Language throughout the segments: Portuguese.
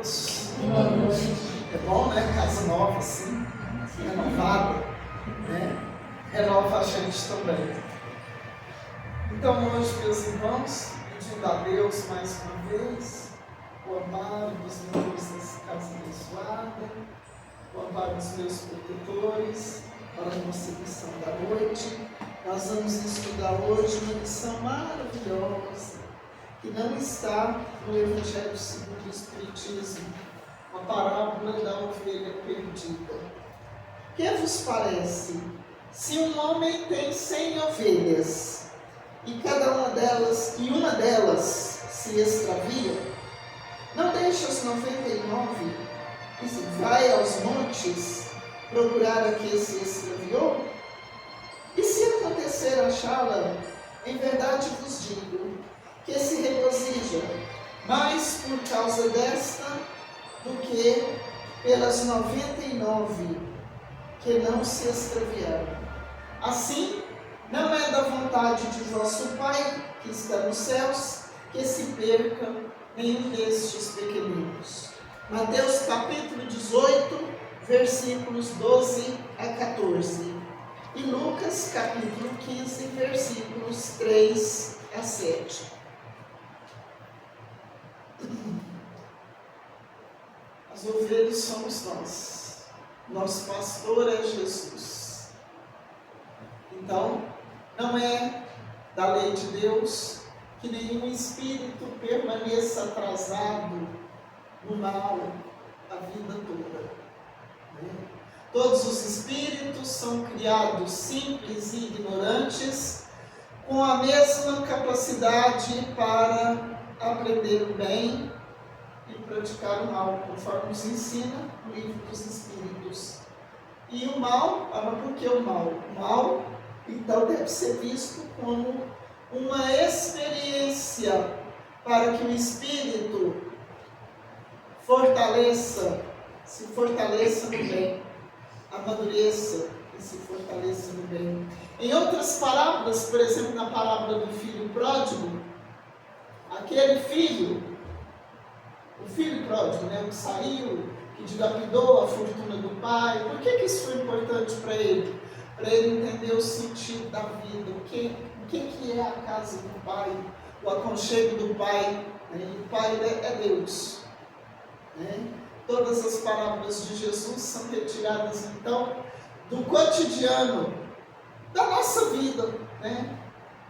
noite. Boa noite. É bom, né? Casa nova, assim, renovada, né? Renova a gente também. Então, hoje, meus irmãos, pedindo a Deus mais uma vez o amparo dos membros dessa casa abençoada, o amparo dos meus protetores, para a nossa lição da noite. Nós vamos estudar hoje uma lição maravilhosa, que não está no Evangelho segundo o Espiritismo, a parábola da ovelha perdida. Que vos parece? Se um homem tem 100 ovelhas, e uma delas se extravia, não deixa os 99 e vai aos montes procurar a que se extraviou? E se acontecer achá-la, em verdade vos digo, que se regozija mais por causa desta do que pelas 99 que não se extraviaram. Assim, não é da vontade de vosso Pai, que está nos céus, que se perca nenhum destes pequeninos. Mateus capítulo 18, versículos 12 a 14. E Lucas capítulo 15, versículos 3 a 7. As ovelhas somos nós. Nosso pastor é Jesus. Então, não é da lei de Deus que nenhum espírito permaneça atrasado no mal a vida toda. Todos os espíritos são criados simples e ignorantes, com a mesma capacidade para aprender o bem e praticar o mal, conforme nos ensina o livro dos Espíritos. E o mal, por que o mal? O mal, então, deve ser visto como uma experiência para que o espírito se fortaleça no bem, amadureça e se fortaleça no bem. Em outras parábolas, por exemplo, na parábola do filho pródigo, aquele filho, o filho pródigo, o que saiu, que dilapidou a fortuna do pai, por que isso foi importante para ele? Para ele entender o sentido da vida, o que é a casa do pai, o aconchego do pai, o pai é Deus. Todas as parábolas de Jesus são retiradas, então, do cotidiano, da nossa vida.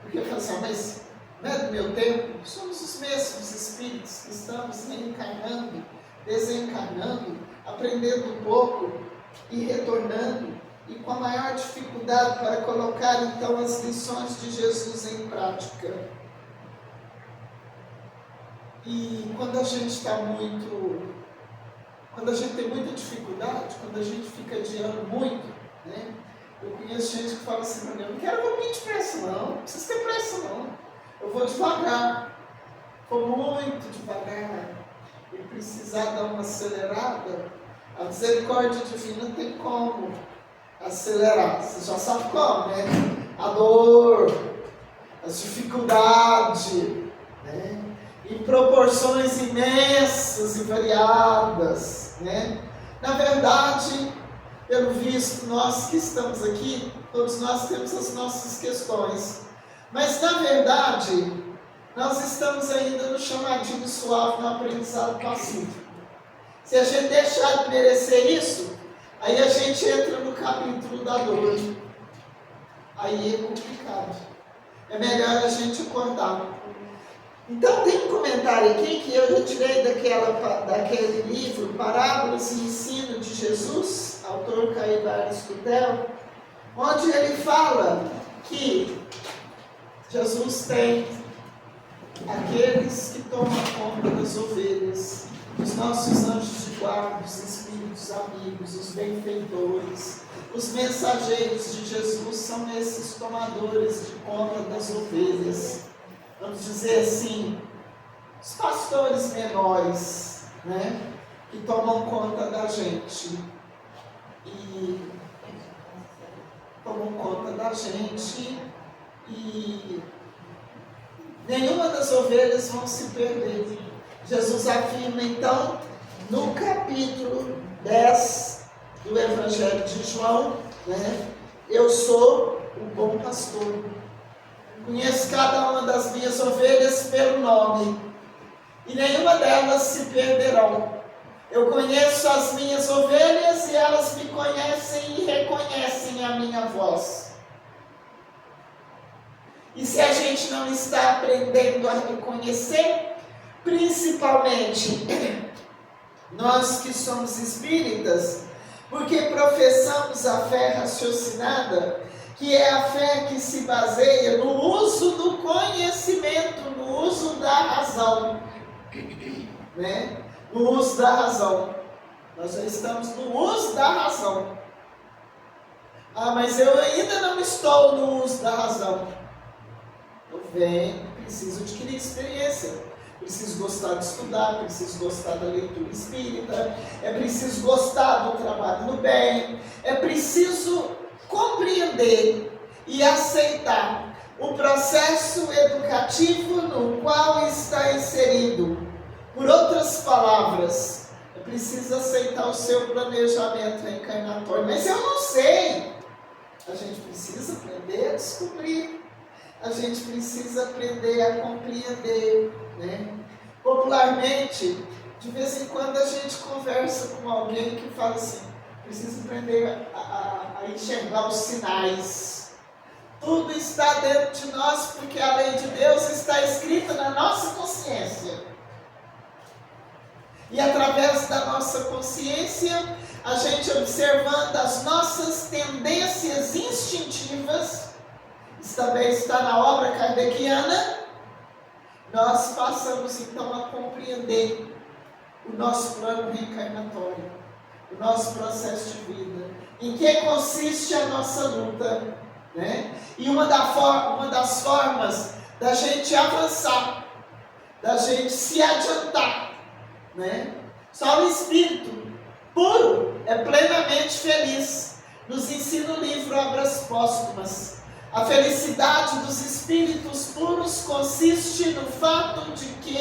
Porque eu falo assim, mas não é do meu tempo? Somos os mesmos espíritos que estamos reencarnando, desencarnando, aprendendo um pouco e retornando, e com a maior dificuldade para colocar, então, as lições de Jesus em prática. E quando a gente tem muita dificuldade, quando a gente fica adiando muito, eu conheço gente que fala assim, eu não quero um pouquinho de pressa não precisa ter pressa não, eu vou devagar, vou muito devagar, e precisar dar uma acelerada, a misericórdia divina tem como acelerar, você já sabe como, a dor, as dificuldades, em proporções imensas e variadas, Na verdade, pelo visto, nós que estamos aqui, todos nós temos as nossas questões, mas na verdade, nós estamos ainda no chamadinho suave, no aprendizado pacífico. Se a gente deixar de merecer isso, aí a gente entra no capítulo da dor. Aí é complicado. É melhor a gente acordar. Então tem um comentário aqui que eu retirei daquele livro, Parábolas e Ensino de Jesus, autor Caíbar Escutel, onde ele fala que Jesus tem aqueles que tomam conta das ovelhas, os nossos anjos de guarda, os espíritos amigos, os benfeitores, os mensageiros de Jesus são esses tomadores de conta das ovelhas. Vamos dizer assim, os pastores menores, que tomam conta da gente. E tomam conta da gente e nenhuma das ovelhas vão se perder. Jesus afirma então no capítulo 10 do Evangelho de João, né? Eu sou o bom pastor. Conheço cada uma das minhas ovelhas pelo nome, e nenhuma delas se perderão. Eu conheço as minhas ovelhas e elas me conhecem e reconhecem a minha voz. E se a gente não está aprendendo a reconhecer, principalmente nós que somos espíritas, porque professamos a fé raciocinada, que é a fé que se baseia no uso do conhecimento, no uso da razão, né? No uso da razão. Nós já estamos no uso da razão. Ah, mas eu ainda não estou no uso da razão. Eu venho, preciso adquirir experiência. Preciso gostar de estudar, preciso gostar da leitura espírita, é preciso gostar do trabalho no bem, é preciso compreender e aceitar o processo educativo no qual está inserido. Por outras palavras, é preciso aceitar o seu planejamento reencarnatório. Mas eu não sei. A gente precisa aprender a descobrir. A gente precisa aprender a compreender, né? Popularmente, de vez em quando a gente conversa com alguém que fala assim, precisa aprender a enxergar os sinais. Tudo está dentro de nós porque a lei de Deus está escrita na nossa consciência. E através da nossa consciência, a gente observando as nossas tendências instintivas, isso também está na obra kardeciana, nós passamos então a compreender o nosso plano reencarnatório, o nosso processo de vida, em que consiste a nossa luta, né? E uma das formas da gente avançar, da gente se adiantar, né? Só o espírito puro é plenamente feliz. Nos ensina o livro Obras Póstumas. A felicidade dos espíritos puros consiste no fato de que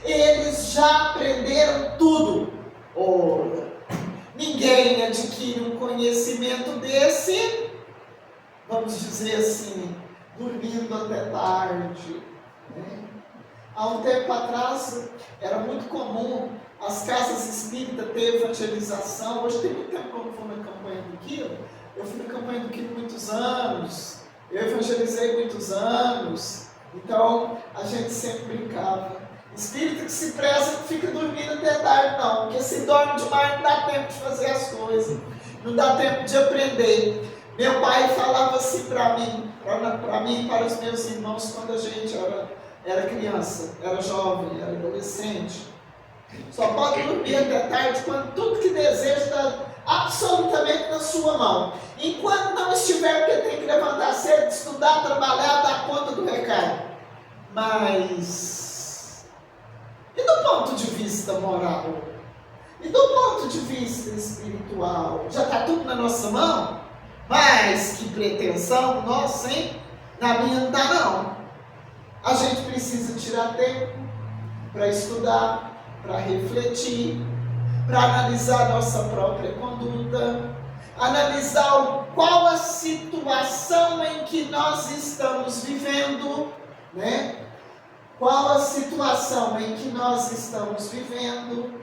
eles já aprenderam tudo. Ora, ninguém adquire um conhecimento desse, vamos dizer assim, dormindo até tarde, né? Há um tempo atrás, era muito comum as casas espíritas ter evangelização. Hoje tem muito tempo que eu não vou na campanha do Quilo. Eu fui na campanha do Quilo muitos anos. Eu evangelizei muitos anos. Então, a gente sempre brincava. Espírito que se preza não fica dormindo até tarde, não. Porque se dorme demais, não dá tempo de fazer as coisas. Não dá tempo de aprender. Meu pai falava assim para mim e para os meus irmãos, quando a gente era criança, era jovem, era adolescente. Só pode dormir até tarde quando tudo que deseja está absolutamente na sua mão. Enquanto não estiver, porque tem que levantar cedo, estudar, trabalhar, dar conta do recado. Mas, e do ponto de vista moral? E do ponto de vista espiritual? Já está tudo na nossa mão? Mas que pretensão nossa, hein? Na minha não está, não. A gente precisa tirar tempo para estudar, para refletir, para analisar nossa própria conduta, analisar qual a situação em que nós estamos vivendo, né? Qual a situação em que nós estamos vivendo?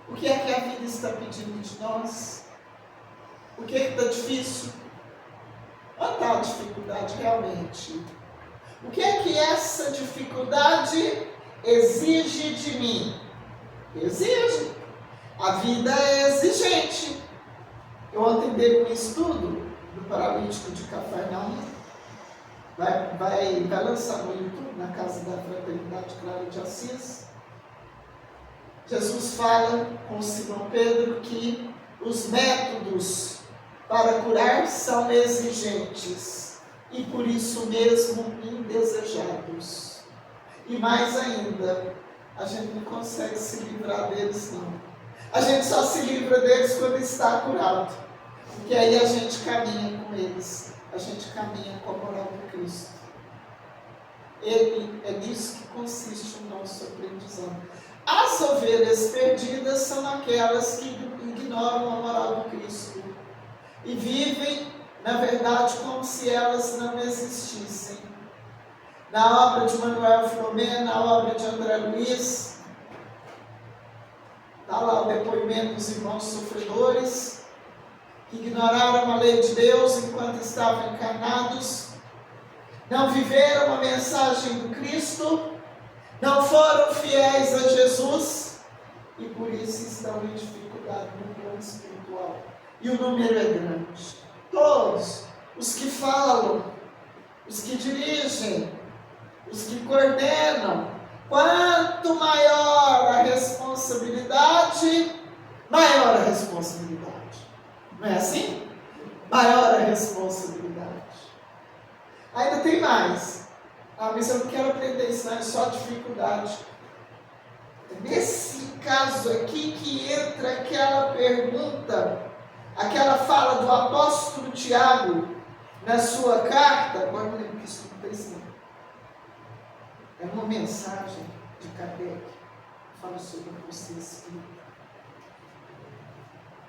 O que é que a vida está pedindo de nós? O que é que está difícil? Onde está a dificuldade realmente? O que é que essa dificuldade exige de mim? Exige. A vida é exigente. Eu ontem dei um estudo do paralítico de Cafarnaum. Vai lançar no YouTube, na Casa da Fraternidade Clara de Assis. Jesus fala com Simão Pedro que os métodos para curar são exigentes e por isso mesmo indesejados. E mais ainda, a gente não consegue se livrar deles, não. A gente só se livra deles quando está curado, porque aí a gente caminha com eles, a gente caminha com a moral de Cristo. É nisso que consiste o nosso aprendizado. As ovelhas perdidas são aquelas que ignoram a moral do Cristo e vivem, na verdade, como se elas não existissem. Na obra de Manuel Filomeno, na obra de André Luiz, está lá o depoimento dos irmãos sofredores, que ignoraram a lei de Deus enquanto estavam encarnados, não viveram a mensagem do Cristo, não foram fiéis a Jesus, e por isso estão em dificuldade no plano espiritual. E o número é grande. Todos os que falam, os que dirigem, os que coordenam, quanto maior a responsabilidade, maior a responsabilidade. Não é assim? Maior a responsabilidade. Ainda tem mais. Mas eu não quero aprender isso, não é só dificuldade. Nesse caso aqui que entra aquela pergunta, aquela fala do apóstolo Tiago na sua carta. Agora eu lembro que isso não tem esse nome. É uma mensagem de Kardec que fala sobre a consciência espírita.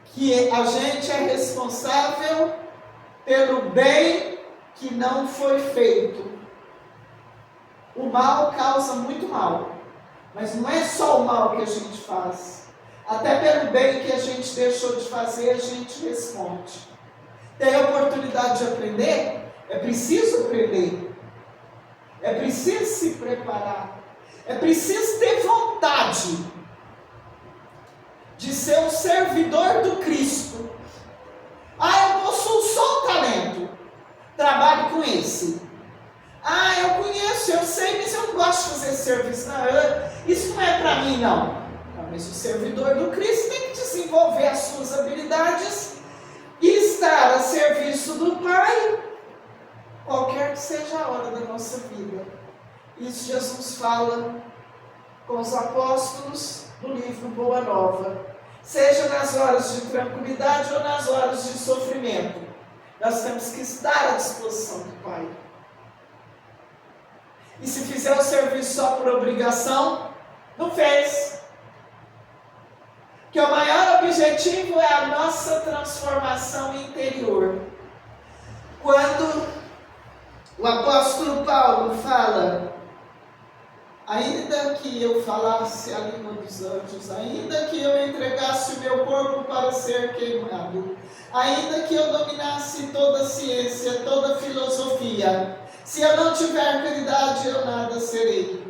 Que a gente é responsável pelo bem que não foi feito. O mal causa muito mal, mas não é só o mal que a gente faz. Até pelo bem que a gente deixou de fazer, a gente responde. Tem a oportunidade de aprender? É preciso aprender. É preciso se preparar. É preciso ter vontade de ser um servidor do Cristo. Eu possuo só um talento. Trabalho com esse. Eu conheço, eu sei, mas eu não gosto de fazer serviço. Isso não é para mim, não. Mas o servidor do Cristo tem que desenvolver as suas habilidades e estar a serviço do Pai, qualquer que seja a hora da nossa vida. Isso Jesus fala com os apóstolos no livro Boa Nova. Seja nas horas de tranquilidade ou nas horas de sofrimento, nós temos que estar à disposição do Pai. E se fizer o serviço só por obrigação, não fez. Que o maior objetivo é a nossa transformação interior. Quando o apóstolo Paulo fala: ainda que eu falasse a língua dos anjos, ainda que eu entregasse o meu corpo para ser queimado, ainda que eu dominasse toda a ciência, toda a filosofia, se eu não tiver caridade, eu nada serei.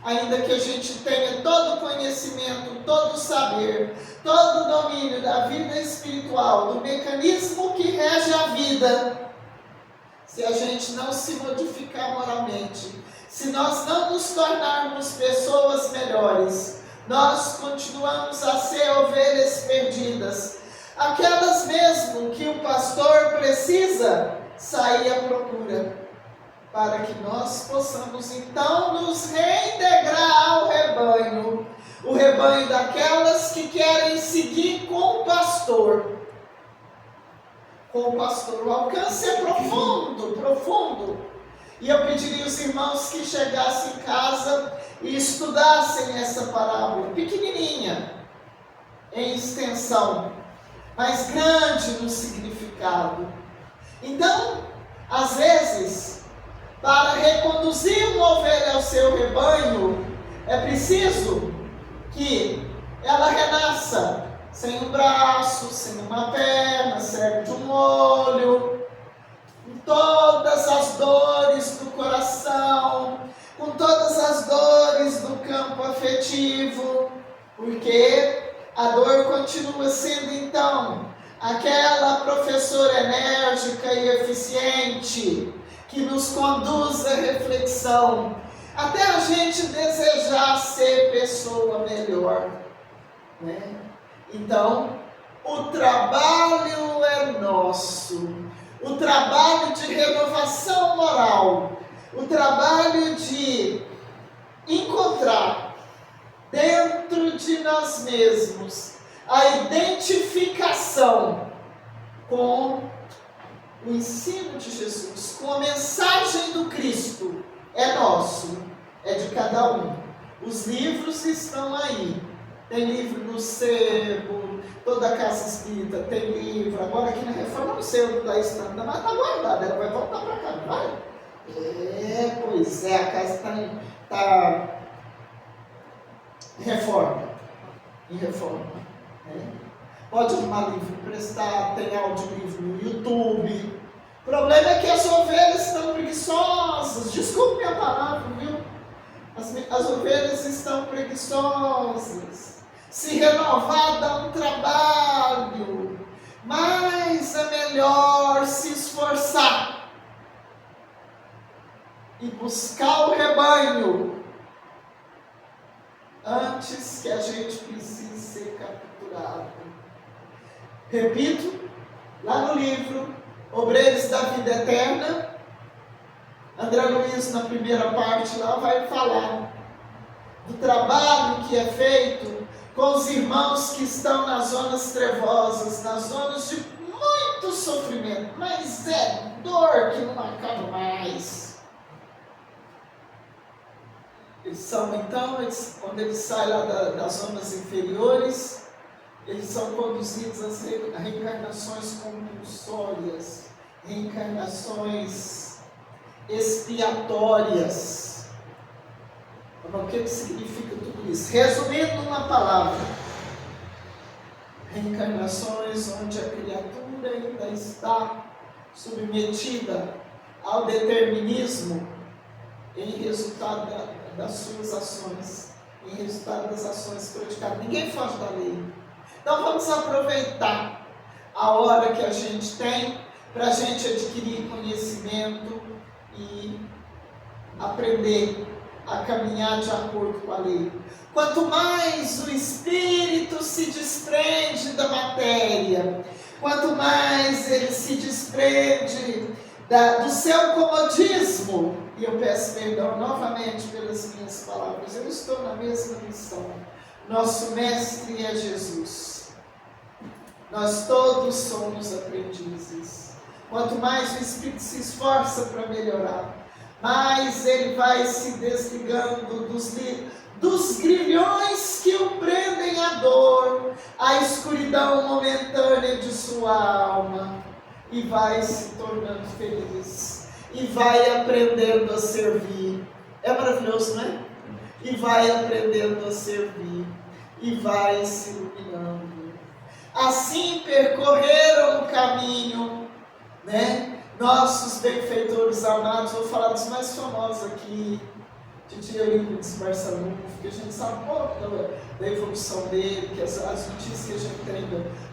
Ainda que a gente tenha todo o conhecimento, todo o saber, todo o domínio da vida espiritual, do mecanismo que rege a vida, se a gente não se modificar moralmente, se nós não nos tornarmos pessoas melhores, nós continuamos a ser ovelhas perdidas, aquelas mesmo que o pastor precisa sair à procura, para que nós possamos então nos reintegrar ao rebanho, o rebanho daquelas que querem seguir com o pastor. Com o pastor, o alcance é profundo, profundo. E eu pediria aos irmãos que chegassem em casa e estudassem essa parábola, pequenininha, em extensão, mas grande no significado. Então, às vezes, para reconduzir uma ovelha ao seu rebanho, é preciso que ela renasça sem um braço, sem uma perna, cego de um olho, com todas as dores do coração, com todas as dores do campo afetivo, porque a dor continua sendo então aquela professora enérgica e eficiente que nos conduz à reflexão, até a gente desejar ser pessoa melhor, né? Então, o trabalho é nosso, o trabalho de renovação moral, o trabalho de encontrar dentro de nós mesmos a identificação com o ensino de Jesus, com a mensagem do Cristo, é nosso, é de cada um. Os livros estão aí. Tem livro no sebo, toda a casa espírita tem livro. Agora aqui na Reforma, não sei onde está isso, mas está guardado. Ela vai voltar para cá, não vai? Pois é, a casa está em reforma. Né? Pode arrumar livro emprestado, tem audiolivro no YouTube. O problema é que as ovelhas estão preguiçosas. Desculpe minha palavra, viu? As ovelhas estão preguiçosas. Se renovar dá um trabalho, mas é melhor se esforçar e buscar o rebanho antes que a gente precise ser capturado. Repito, lá no livro Obreiros da Vida Eterna, André Luiz, na primeira parte lá, vai falar do trabalho que é feito com os irmãos que estão nas zonas trevosas, nas zonas de muito sofrimento, mas é dor que não acaba mais. Eles são, então, quando eles saem lá das zonas inferiores, eles são conduzidos às reencarnações compulsórias, reencarnações expiatórias. O que significa tudo isso? Resumindo numa palavra, reencarnações onde a criatura ainda está submetida ao determinismo em resultado das suas ações, em resultado das ações praticadas. Ninguém foge da lei. Então vamos aproveitar a hora que a gente tem para a gente adquirir conhecimento e aprender a caminhar de acordo com a lei. Quanto mais o espírito se desprende da matéria, quanto mais ele se desprende do seu comodismo, e eu peço perdão novamente pelas minhas palavras, eu estou na mesma missão. Nosso mestre é Jesus. Nós todos somos aprendizes. Quanto mais o espírito se esforça para melhorar, mais ele vai se desligando dos grilhões que o prendem à dor, à escuridão momentânea de sua alma, e vai se tornando feliz, e vai aprendendo a servir. É maravilhoso, não é? E vai aprendendo a servir, e vai se iluminando. Assim percorreram o caminho, né? Nossos benfeitores amados, vou falar dos mais famosos aqui, Titi Eurípides Barçanufo, que a gente sabe um pouco da evolução dele, que as notícias que a gente tem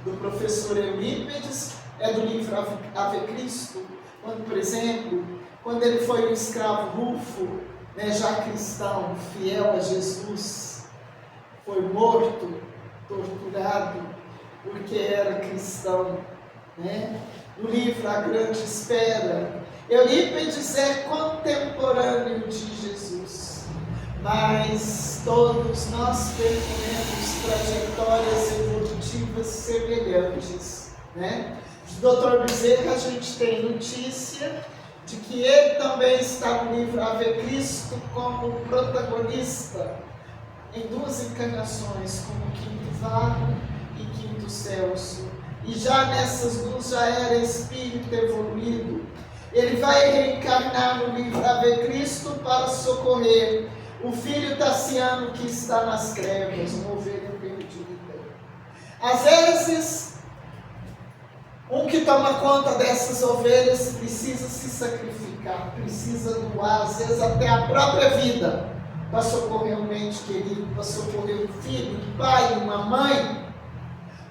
do professor Eurípides é do livro Ave Cristo, quando, por exemplo, quando ele foi um escravo Rufo, né, já cristão, fiel a Jesus, foi morto, torturado, porque era cristão, né? No livro A Grande Espera, Eurípides é contemporâneo de Jesus, mas todos nós percorremos trajetórias evolutivas semelhantes, né? Do Dr. Bezerra a gente tem notícia de que ele também está no livro Ave Cristo como protagonista em duas encarnações, como Quinto Vago e Quinto Celso. E já nessas duas já era espírito evoluído. Ele vai reencarnar no livro Ave Cristo para socorrer o filho Tassiano que está nas trevas, uma ovelha perdida. Às vezes, um que toma conta dessas ovelhas precisa se sacrificar, precisa doar, às vezes até a própria vida, para socorrer um ente querido, para socorrer um filho, um pai, uma mãe,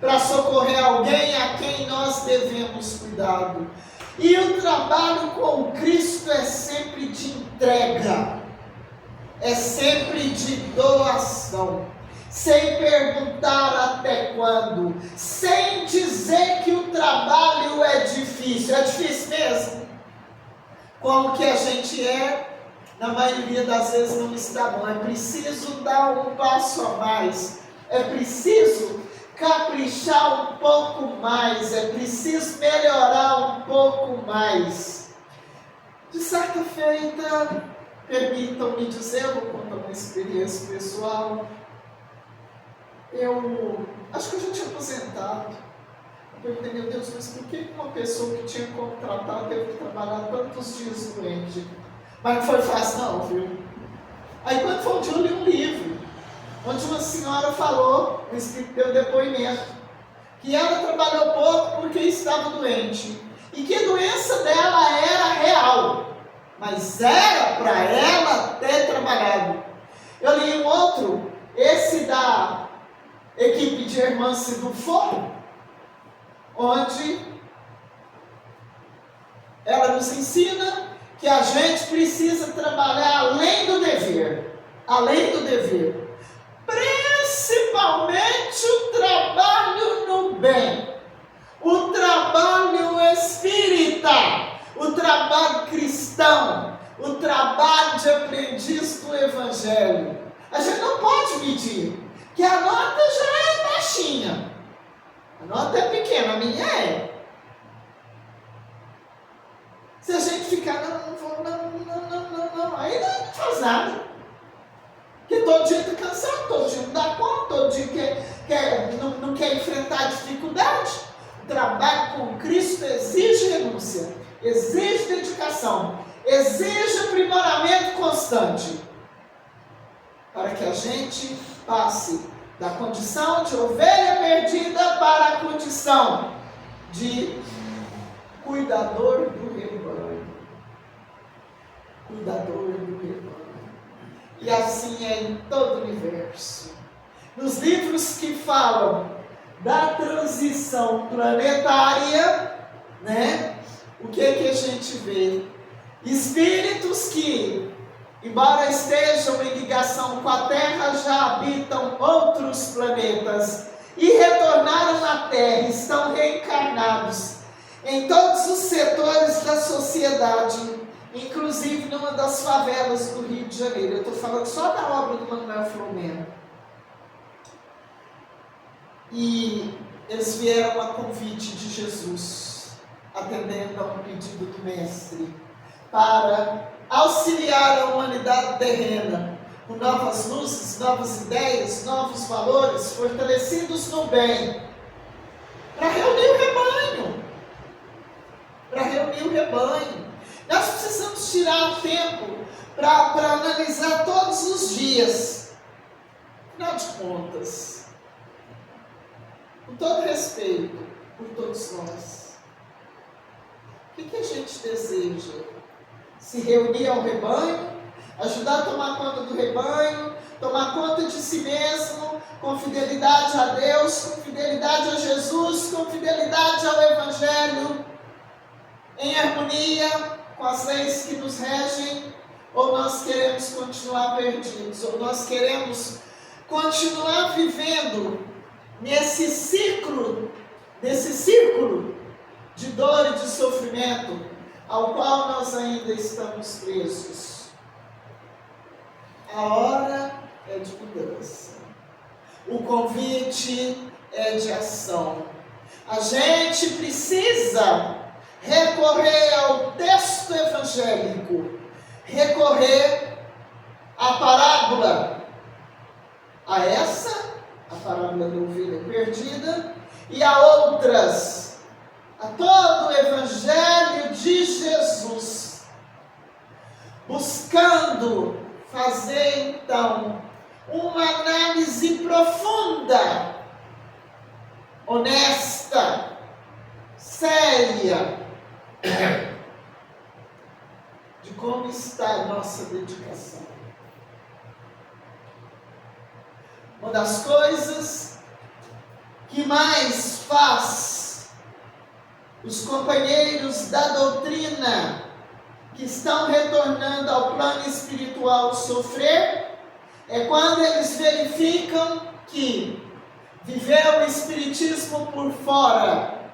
para socorrer alguém a quem nós devemos cuidado. E o trabalho com Cristo é sempre de entrega, é sempre de doação, sem perguntar até quando, sem dizer que o trabalho é difícil mesmo. Como que a gente é, na maioria das vezes não está bom, é preciso dar um passo a mais, é preciso caprichar um pouco mais, é preciso melhorar um pouco mais. De certa feita, Permitam-me dizer, eu vou contar uma experiência pessoal. Eu acho que eu já tinha aposentado. Eu perguntei, meu Deus, mas por que uma pessoa que tinha contratado teve que trabalhar tantos dias doente? Mas não foi fácil não, viu? Aí quando foi um dia eu li um livro, onde uma senhora falou, o Espírito deu depoimento, que ela trabalhou pouco porque estava doente. E que a doença dela era real, mas era para ela ter trabalhado. Eu li um outro, esse da equipe de Hermance do Fogo, onde ela nos ensina que a gente precisa trabalhar além do dever, principalmente o trabalho no bem, o trabalho espírita, o trabalho cristão, o trabalho de aprendiz do Evangelho. A gente não pode medir, que a nota já é baixinha, a nota é pequena, a minha é. Se a gente ficar, não, aí não faz nada. Porque todo dia está cansado, todo dia não dá conta, todo dia não quer enfrentar dificuldade. O trabalho com Cristo exige renúncia, exige dedicação, exige aprimoramento constante, para que a gente passe da condição de ovelha perdida para a condição de cuidador do rebanho. Cuidador do rebanho. E assim é em todo o universo. Nos livros que falam da transição planetária, né? O que é que a gente vê? Espíritos que, embora estejam em ligação com a Terra, já habitam outros planetas e retornaram à Terra, estão reencarnados em todos os setores da sociedade, inclusive numa das favelas do Rio de Janeiro. Eu estou falando só da obra do Manuel Filomeno. E eles vieram a convite de Jesus, atendendo a um pedido do Mestre, para auxiliar a humanidade terrena com novas luzes, novas ideias, novos valores, fortalecidos no bem, para reunir o rebanho. Nós precisamos tirar um tempo para analisar todos os dias. Afinal de contas, com todo respeito por todos nós, o que a gente deseja? Se reunir ao rebanho, ajudar a tomar conta do rebanho, tomar conta de si mesmo, com fidelidade a Deus, com fidelidade a Jesus, com fidelidade ao Evangelho, em harmonia com as leis que nos regem, ou nós queremos continuar perdidos, ou nós queremos continuar vivendo nesse círculo de dor e de sofrimento ao qual nós ainda estamos presos. A hora é de mudança. O convite é de ação. A gente precisa recorrer ao texto evangélico, recorrer à parábola, a parábola da ovelha perdida, e a outras, a todo o evangelho de Jesus, buscando fazer então uma análise profunda, honesta, séria, de como está a nossa dedicação. Uma das coisas que mais faz os companheiros da doutrina que estão retornando ao plano espiritual sofrer é quando eles verificam que viver o espiritismo por fora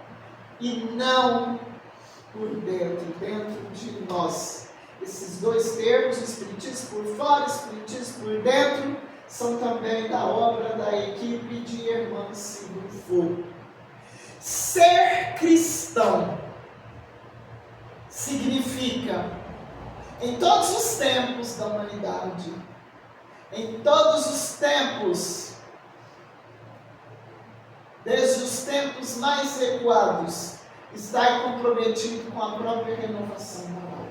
e não por dentro de nós. Esses dois termos, espiritismo por fora, espiritismo por dentro, são também da obra da equipe de Hermance do Fogo. Ser cristão significa Em todos os tempos da humanidade, em todos os tempos, desde os tempos mais recuados, estar comprometido com a própria renovação moral.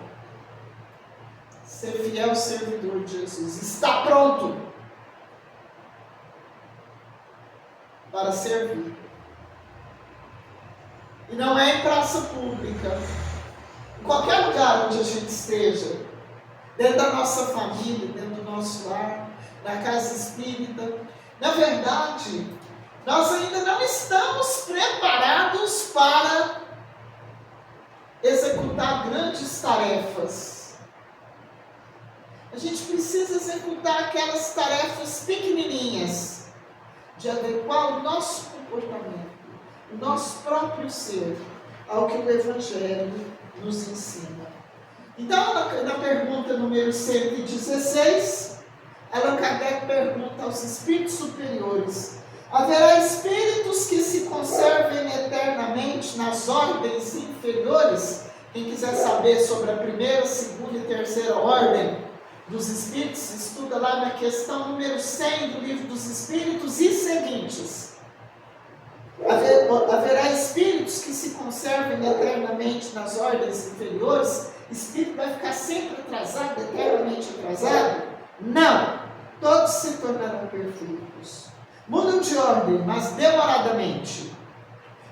Ser fiel servidor de Jesus. Está pronto para servir. E não é em praça pública. Em qualquer lugar onde a gente esteja, dentro da nossa família, dentro do nosso lar, na casa espírita, na verdade, nós ainda não estamos preparados para executar grandes tarefas. A gente precisa executar aquelas tarefas pequenininhas, de adequar o nosso comportamento, o nosso próprio ser, ao que o Evangelho nos ensina. Então, na pergunta número 116, Allan Kardec pergunta aos espíritos superiores: haverá espíritos que se conservem eternamente nas ordens inferiores? Quem quiser saber sobre a primeira, segunda e terceira ordem dos espíritos, estuda lá na questão número 100 do Livro dos Espíritos e seguintes. Haverá espíritos que se conservem eternamente nas ordens inferiores? Espírito vai ficar sempre atrasado, eternamente atrasado? Não! Todos se tornarão perfeitos. Mudam de ordem, mas demoradamente.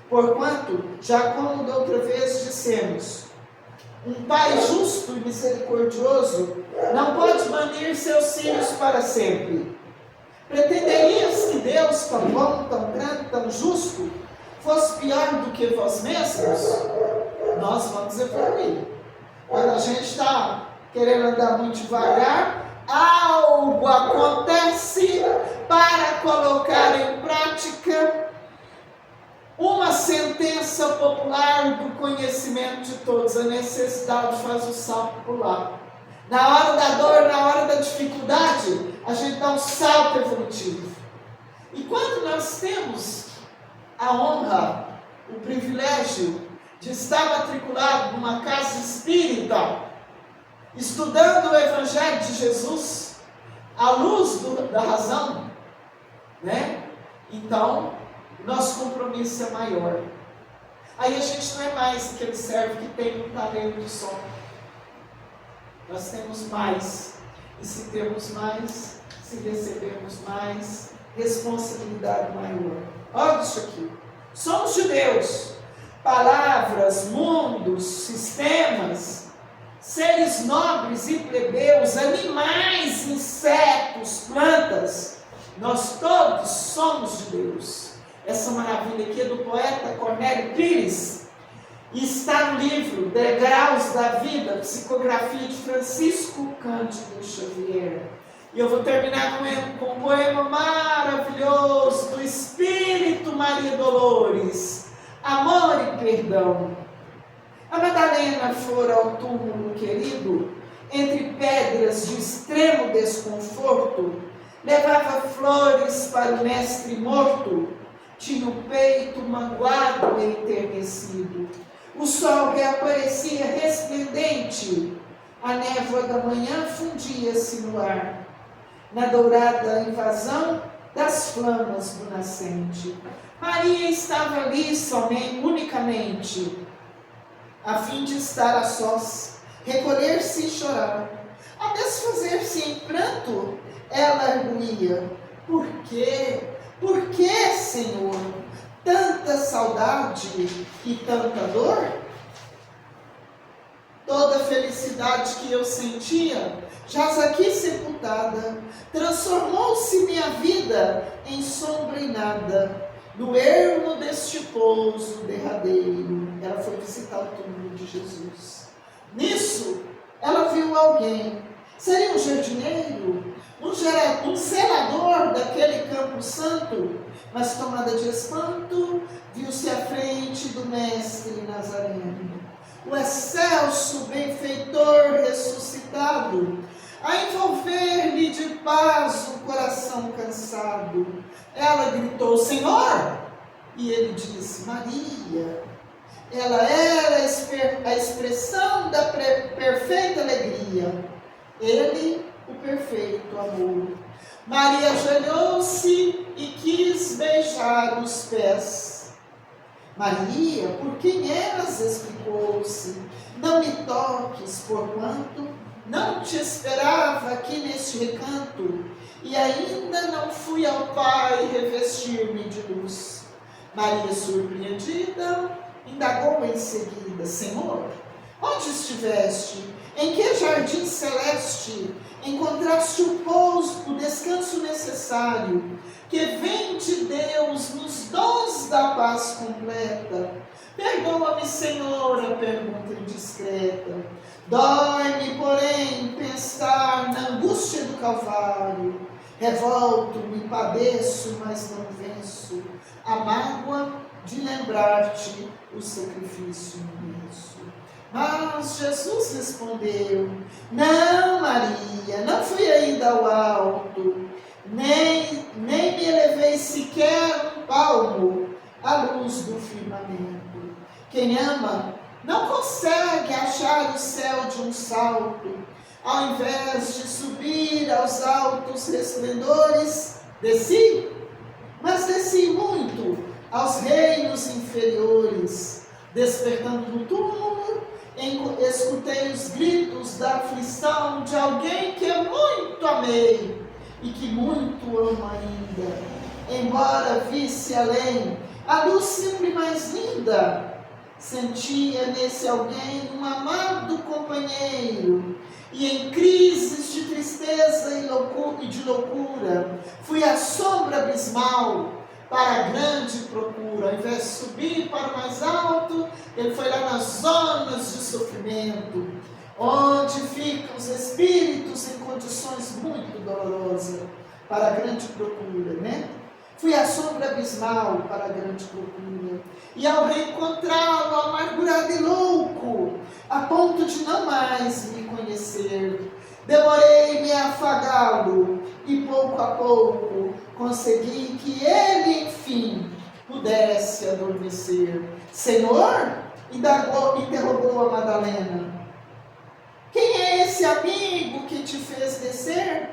Porquanto, já como da outra vez dissemos, um pai justo e misericordioso não pode banir seus filhos para sempre. Pretenderias que Deus, tão bom, tão grande, tão justo, fosse pior do que vós mesmos? Nós vamos evoluir. Quando a gente está querendo andar muito devagar, algo acontece para colocar em prática uma sentença popular do conhecimento de todos: a necessidade faz o salto pular. Na hora da dor, na hora da dificuldade, a gente dá um salto evolutivo. E quando nós temos a honra, o privilégio de estar matriculado numa casa espírita, estudando o Evangelho de Jesus, à luz da razão, né? Então, nosso compromisso é maior. Aí a gente não é mais aquele servo que tem um talento só. Nós temos mais. E se temos mais, se recebemos mais, responsabilidade maior. Olha isso aqui. Somos de Deus. Palavras, mundos, sistemas, seres nobres e plebeus, animais, insetos, plantas, nós todos somos de Deus. Essa maravilha aqui é do poeta Cornélio Pires, e está no livro Degraus da Vida, psicografia de Francisco Cândido Xavier. E eu vou terminar com um poema maravilhoso do Espírito Maria Dolores, Amor e Perdão. A Madalena fora ao túmulo querido, entre pedras de extremo desconforto, levava flores para o mestre morto, tinha o peito magoado e enternecido. O sol reaparecia resplendente, a névoa da manhã fundia-se no ar, na dourada invasão das flamas do nascente. Maria estava ali somente, unicamente, a fim de estar a sós, recolher-se e chorar. A desfazer-se em pranto, ela arguía: por quê? Por que, Senhor, tanta saudade e tanta dor? Toda a felicidade que eu sentia, jaz aqui sepultada, transformou-se minha vida em sombra e nada, no ermo deste pouso derradeiro. Ela foi visitar o túmulo de Jesus. Nisso, ela viu alguém. Seria um jardineiro, um zelador daquele campo santo, mas tomada de espanto, viu-se à frente do mestre Nazareno, o excelso benfeitor ressuscitado, a envolver-lhe de paz o coração cansado. Ela gritou: Senhor! E ele disse: Maria. Ela era a expressão da perfeita alegria. Ele, o perfeito amor. Maria ajoelhou-se e quis beijar os pés. Maria, por quem eras, explicou-se: não me toques, porquanto não te esperava aqui neste recanto, e ainda não fui ao Pai revestir-me de luz. Maria, surpreendida, indagou em seguida: Senhor, onde estiveste? Em que jardim celeste encontraste o pouso, o descanso necessário, que vem de Deus nos dons da paz completa? Perdoa-me, Senhor, a pergunta indiscreta. Dói-me, porém, pensar na angústia do Calvário. Revolto-me, padeço, mas não venço a mágoa de lembrar-te o sacrifício imenso. Mas Jesus respondeu: não, Maria, não fui ainda ao alto, nem me elevei sequer um palmo à luz do firmamento. Quem ama não consegue achar o céu de um salto. Ao invés de subir aos altos resplendores, desci, mas desci muito aos reinos inferiores. Despertando do túmulo, escutei os gritos da aflição de alguém que muito amei e que muito amo ainda. Embora visse além a luz sempre mais linda, sentia nesse alguém um amado companheiro, e em crises de tristeza e de loucura, fui à sombra abismal para a grande procura. Ao invés de subir para o mais alto, ele foi lá nas zonas de sofrimento, onde ficam os espíritos em condições muito dolorosas, para a grande procura, né? Fui à sombra abismal para a grande procura, e ao reencontrá-lo amargurado e louco, a ponto de não mais me conhecer, demorei-me a afagá-lo, e pouco a pouco consegui que ele, enfim, pudesse adormecer. Senhor, interrogou a Madalena, quem é esse amigo que te fez descer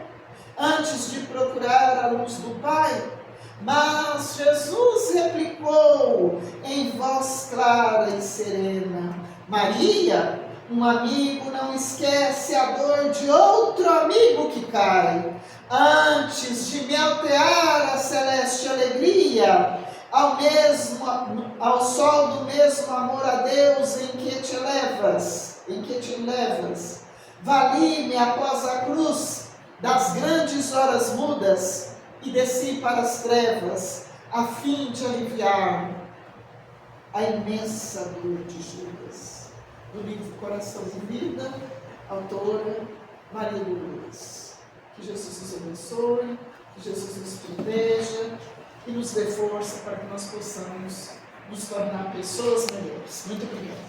antes de procurar a luz do Pai? Mas Jesus replicou em voz clara e serena: Maria, um amigo não esquece a dor de outro amigo que cai. Antes de me altear a celeste alegria, ao sol do mesmo amor a Deus em que te levas, vali-me após a cruz das grandes horas mudas, e desci para as trevas, a fim de aliviar a imensa dor de Judas. Do livro Coração de Vida, autora Maria Lourdes. Que Jesus nos abençoe, que Jesus nos proteja e nos dê força para que nós possamos nos tornar pessoas melhores. Muito obrigada.